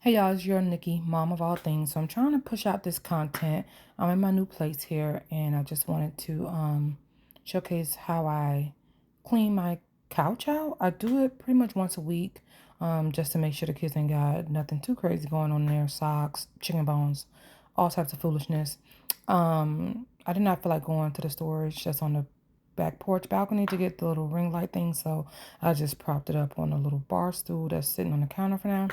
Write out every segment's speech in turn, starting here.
Hey y'all, it's your Nikki, mom of all things. So I'm trying to push out this content. I'm in my new place here and I just wanted to showcase how I clean my couch out. I do it pretty much once a week, just to make sure the kids ain't got nothing too crazy going on in there. Socks, chicken bones, all types of foolishness. I did not feel like going to the storage just on the back porch balcony to get the little ring light thing, so I just propped it up on a little bar stool that's sitting on the counter for now.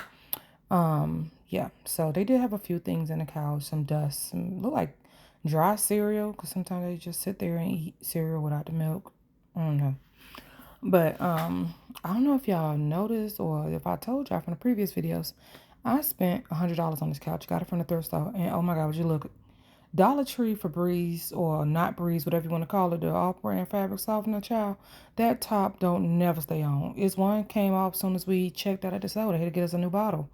Yeah, so they did have a few things in the couch, some dust, some look like dry cereal, because sometimes they just sit there and eat cereal without the milk. I don't know. But I don't know if y'all noticed or if I told y'all from the previous videos, I spent $100 on this couch, got it from the thrift store, and oh my God, would you look, Dollar Tree, Febreze, or not Breeze, whatever you want to call it, the off-brand fabric softener, child, that top don't never stay on. It's one came off as soon as we checked out at the store. They had to get us a new bottle.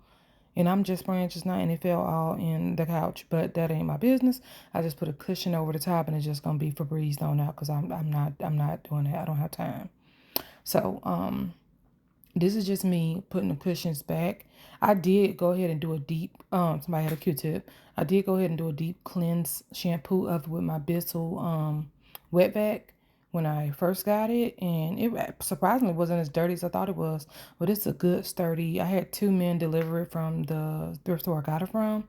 And I'm just spraying just now and it fell all in the couch, but that ain't my business. I just put a cushion over the top and it's just gonna be Febreze on out because I'm not doing that. I don't have time. So this is just me putting the cushions back. I did go ahead and do a deep somebody had a Q-tip. I did go ahead and do a deep cleanse shampoo of it with my Bissell wet vac when I first got it, and it surprisingly wasn't as dirty as I thought it was. But it's a good sturdy. I had two men deliver it from the thrift store I got it from.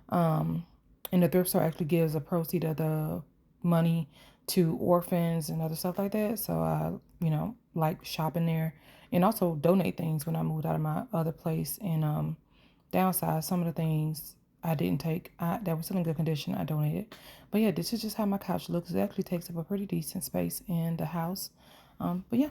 And the thrift store actually gives a proceed of the money to orphans and other stuff like that. So I, like shopping there and also donate things when I moved out of my other place and downsize some of the things I didn't take that was still in good condition. I donated. But yeah, this is just how my couch looks. It actually takes up a pretty decent space in the house. But yeah.